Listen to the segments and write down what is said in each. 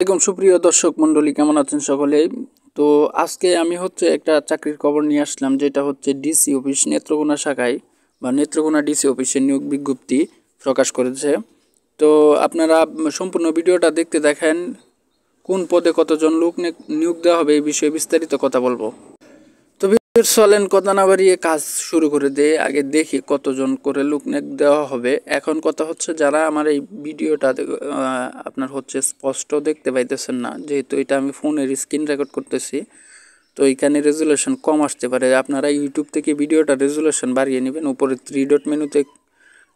আসসালামু সুপ্রিয় দর্শক মণ্ডলী, কেমন আছেন সকলেই? তো আজকে আমি একটা চাকরির খবর নিয়ে আসলাম, যেটা হচ্ছে ডিসি অফিস নেত্রকোনা শাখায় বা নেত্রকোনা ডিসি অফিসের নিয়োগ বিজ্ঞপ্তি প্রকাশ করেছে। তো আপনারা সম্পূর্ণ ভিডিওটা দেখতে দেখেন কোন পদে কতজন লোক নিয়োগ দেওয়া হবে এই বিষয়ে বিস্তারিত কথা বলবো। তো চলেন কথা না বাড়িয়ে কাজ শুরু করে দিয়ে আগে দেখি কতজন করে লোক নিয়োগ দেওয়া হবে। এখন কথা হচ্ছে, যারা আমার এই ভিডিওটা আপনার স্পষ্ট দেখতে পাইতেছেন না, যেহেতু এটা আমি ফোনের স্ক্রিন রেকর্ড করতেছি, তো এখানে রেজুলেশন কম আসতে পারে। আপনারা ইউটিউব থেকে ভিডিওটা রেজুলেশন বাড়িয়ে নেবেন। উপরে 3 ডট মেনুতে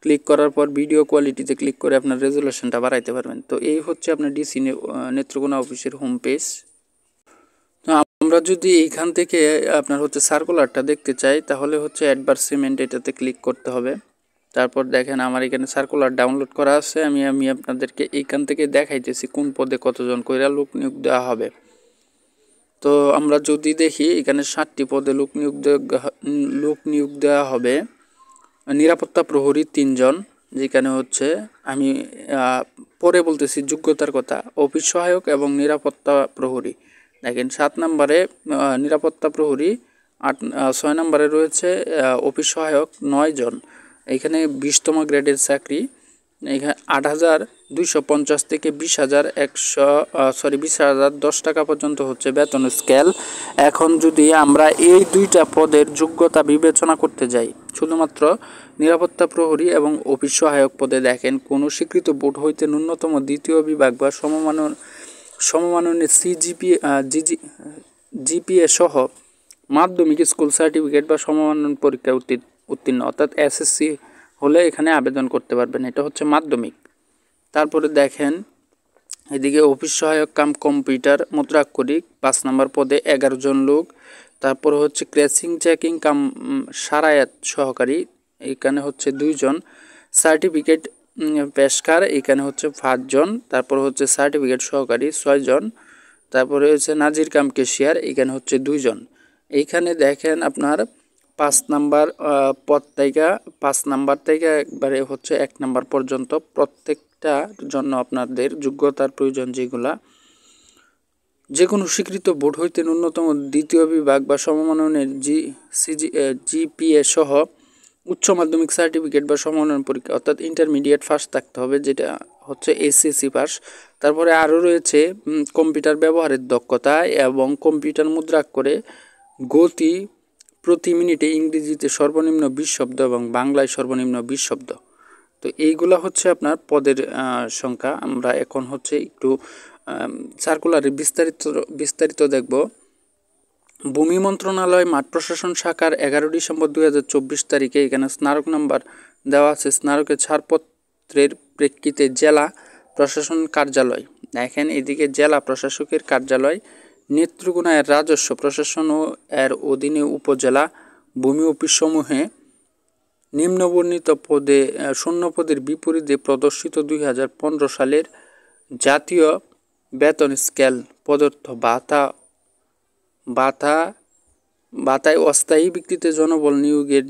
ক্লিক করার পর ভিডিও কোয়ালিটিতে ক্লিক করে আপনার রেজুলেশনটা বাড়াইতে পারবেন। তো এই হচ্ছে আপনার ডিসি নেত্রকোনা অফিসের হোম পেজ। আমরা যদি এইখান থেকে আপনার সার্কুলারটা দেখতে চাই, তাহলে অ্যাডভার্টাইজমেন্ট এটাতে ক্লিক করতে হবে। তারপর দেখেন আমার এখানে সার্কুলার ডাউনলোড করা আছে। আমি আপনাদেরকে এইখান থেকে দেখাইতেছি কোন পদে কতজন কইরা লোক নিয়োগ দেওয়া হবে। তো আমরা যদি দেখি, এখানে 7টি পদে লোক নিয়োগ দেওয়া হবে। নিরাপত্তা প্রহরী 3 জন, যেখানে আমি পরে বলতেছি যোগ্যতার কথা। অফিস সহায়ক এবং নিরাপত্তা প্রহরী দেখেন 7 নম্বরে নিরাপত্তা প্রহরী, 6 নম্বরে রয়েছে অফিস সহায়ক 9 জন। এখানে 20তম গ্রেডের চাকরি। এখানে 8,250 থেকে 20,10 টাকা পর্যন্ত বেতন স্কেল। এখন যদি আমরা এই দুইটা পদের যোগ্যতা বিবেচনা করতে যাই, শুধুমাত্র নিরাপত্তা প্রহরী এবং অফিস সহায়ক পদে দেখেন কোনো স্বীকৃত বোর্ড হইতে ন্যূনতম 2য় বিভাগ বা সমমানের জিপিএ সহ মাধ্যমিক স্কুল সার্টিফিকেট বা সমমানন পরীক্ষায় উত্তীর্ণ, অর্থাৎ এসএসসি হলে এখানে আবেদন করতে পারবেন। এটা মাধ্যমিক। তারপরে দেখেন এদিকে অফিস সহায়ক কাম কম্পিউটার মুদ্রাক্ষরিক 5 নম্বর পদে 11 জন লোক। তারপর ক্র্যাচিং চেকিং কাম সারায়াত সহকারী, এখানে 2 জন। সার্টিফিকেট পেশকার, এখানে 5 জন। তারপর সার্টিফিকেট সহকারী 6 জন। তারপরে নাজির কাম কেশিয়ার, এখানে 2 জন। এইখানে দেখেন আপনার 5 নাম্বার পদ থেকে 5 নাম্বার থেকে একবারে 1 নাম্বার পর্যন্ত প্রত্যেকটার জন্য আপনাদের যোগ্যতার প্রয়োজন, যে কোনো স্বীকৃত বোর্ড হইতে ন্যূনতম 2য় বিভাগ বা সমমানের জিপিএ সহ উচ্চ মাধ্যমিক সার্টিফিকেট বা সমমানের পরীক্ষা, অর্থাৎ ইন্টারমিডিয়েট ফার্স্ট থাকতে হবে, যেটা এসএসসি পাস। তারপরে আরও রয়েছে কম্পিউটার ব্যবহারের দক্ষতা এবং কম্পিউটার মুদ্রাক্ষরে গতি প্রতি মিনিটে ইংরেজিতে সর্বনিম্ন 20 শব্দ এবং বাংলায় সর্বনিম্ন 20 শব্দ। তো এইগুলা আপনার পদের সংখ্যা। আমরা এখন একটু সার্কুলারের বিস্তারিত দেখব। ভূমি মন্ত্রণালয় মাঠ প্রশাসন শাখার 11 ডিসেম্বর 2024 তারিখে এখানে স্মারক নাম্বার দেওয়া আছে। স্মারকের ছাড়পত্রের প্রেক্ষিতে জেলা প্রশাসন কার্যালয়, দেখেন এদিকে জেলা প্রশাসকের কার্যালয় নেত্রকোনা এর রাজস্ব প্রশাসন ও এর অধীনে উপজেলা ভূমি অফিসসমূহে নিম্নবর্ণিত পদে শূন্য পদের বিপরীতে প্রদর্শিত 2015 সালের জাতীয় বেতন স্কেল প্রদত্ত ভাতায় অস্থায়ী ভিত্তিতে জনবল নিয়োগের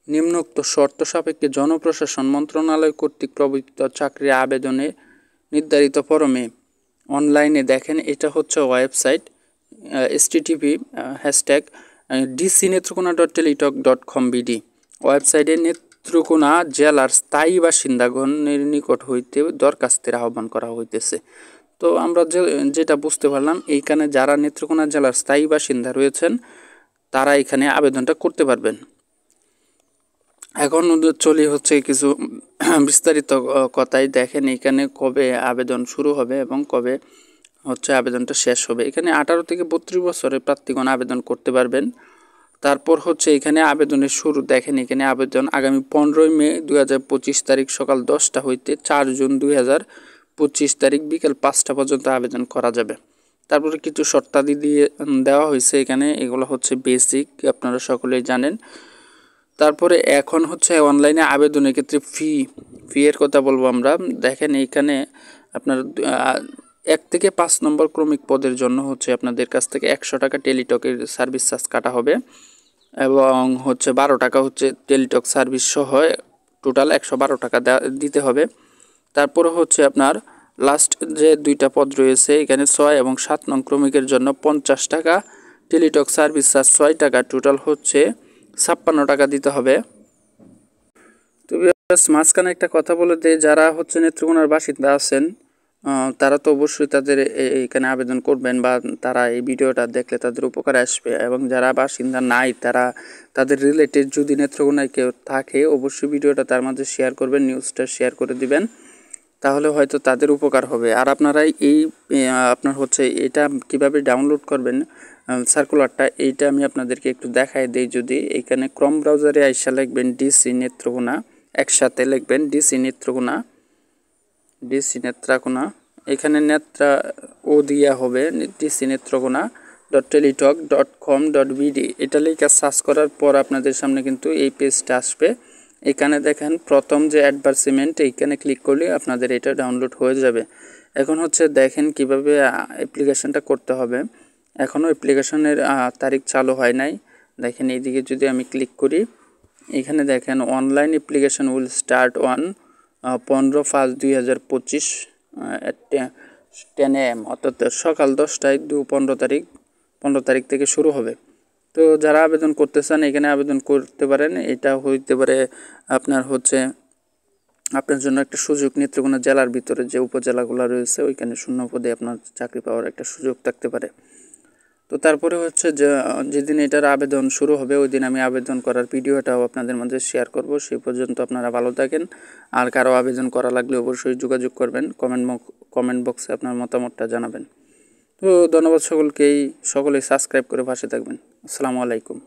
নিম্নোক্ত শর্ত সাপেক্ষে জনপ্রশাসন মন্ত্রণালয় কর্তৃক প্রবর্তিত চাকরির আবেদনে নির্ধারিত ফরমে অনলাইনে দেখেন। এটা ওয়েবসাইট http://dcnetrokona.teletalk.com/bd ওয়েবসাইটে নেত্রকোনা জেলার স্থায়ী বাসিন্দাগণের নিকট হইতে দরখাস্তের আহ্বান করা হইতেছে। তো আমরা যেটা বুঝতে পারলাম, এইখানে যারা নেত্রকোনা জেলার স্থায়ী বাসিন্দা রয়েছেন তারা এখানে আবেদনটা করতে পারবেন। এখন চলি কিছু বিস্তারিত কথাই। দেখেন এখানে কবে আবেদন শুরু হবে এবং কবে আবেদনটা শেষ হবে। এখানে 18 থেকে 32 বছরের প্রার্থীগণ আবেদন করতে পারবেন। তারপর এখানে আবেদনের শুরু দেখেন, এখানে আবেদন আগামী 15 মে 2025 তারিখ সকাল 10টা হইতে 4 জুন 2025 তারিখ বিকেল 5টা পর্যন্ত আবেদন করা যাবে। তারপরে কিছু শর্তাদি দিয়ে দেওয়া হয়েছে এখানে, এগুলো বেসিক, আপনারা সকলেই জানেন। তারপরে এখন অনলাইনে আবেদনের ক্ষেত্রে ফি এর কথা বলবো আমরা। দেখেন এইখানে আপনার 1 থেকে 5 নম্বর ক্রমিক পদের জন্য আপনাদের কাছ থেকে 100 টাকা টেলিটকের সার্ভিস চার্জ কাটা হবে এবং 12 টাকা টেলিটক সার্ভিস সহ টোটাল 112 টাকা দিতে হবে। তারপরে আপনার লাস্ট যে দুইটা পদ রয়েছে এখানে 6 এবং 7 নং ক্রমিকের জন্য 50 টাকা, টেলিটক সার্ভিস চার্জ 6 টাকা, টোটাল হচ্ছে 56 টাকা দিতে হবে। তো মাঝখানে একটা কথা বলে দিই, যারা হচ্ছে নেত্রকোনার বাসিন্দা আছেন তারা তো অবশ্যই তাদের এখানে আবেদন করবেন, বা তারা এই ভিডিওটা দেখলে তাদের উপকারে আসবে। এবং যারা বাসিন্দা নাই তারা তাদের রিলেটেড যদি নেত্রকোনায় কেউ থাকে অবশ্যই ভিডিওটা তার মাঝে শেয়ার করবেন, নিউজটা শেয়ার করে দিবেন, তাহলে হয়তো তাদের উপকার হবে। আর আপনারা এই আপনার হচ্ছে এটা কিভাবে ডাউনলোড করবেন সার্কুলারটা, এইটা আমি আপনাদেরকে একটু দেখাই দেই। যদি এখানে ক্রোম ব্রাউজারে আইসা লিখবেন ডিসি নেত্রকোনা, একসাথে লিখবেন ডিসি নেত্রকোনা, ডিসি নেত্রকোনা, এখানে নেত্রা ও দিয়া হবে ডিসি নেত্রকোনা .টেলিটক.com.bd, এটা লিখে সার্চ করার পর আপনাদের সামনে কিন্তু এই পেজটা আসবে। এখানে দেখেন প্রথম যে অ্যাডভার্টাইজমেন্ট, এইখানে ক্লিক করলে আপনাদের এটা ডাউনলোড হয়ে যাবে। এখন হচ্ছে দেখেন কিভাবে অ্যাপ্লিকেশনটা করতে হবে। এখনও অ্যাপ্লিকেশনের তারিখ চালু হয় নাই। দেখেন এইদিকে যদি আমি ক্লিক করি, এখানে দেখেন online application will start on 15/5/2025 10 AM, অর্থাৎ সকাল 10টায় 15 তারিখ থেকে শুরু হবে। তো যারা আবেদন করতে চান এখানে আবেদন করতে পারেন। এটা হইতে পারে আপনার হচ্ছে আপনার জন্য একটা সুযোগ, নেত্রকোনা জেলার ভিতরে যে উপজেলাগুলো রয়েছে ওইখানে শূন্য পদে আপনার চাকরি পাওয়ার একটা সুযোগ থাকতে পারে। তো তারপরে হচ্ছে যে যেদিন এটার আবেদন শুরু হবে ওই দিন আমি আবেদন করার ভিডিওটাও আপনাদের মধ্যে শেয়ার করব। সেই পর্যন্ত আপনারা ভালো থাকেন। আর কারো আবেদন করা লাগলে অবশ্যই যোগাযোগ করবেন, কমেন্ট বক্সে আপনার মতামতটা জানাবেন। তো ধন্যবাদ সকলেই সাবস্ক্রাইব করে পাশে থাকবেন। আসসালামু আলাইকুম।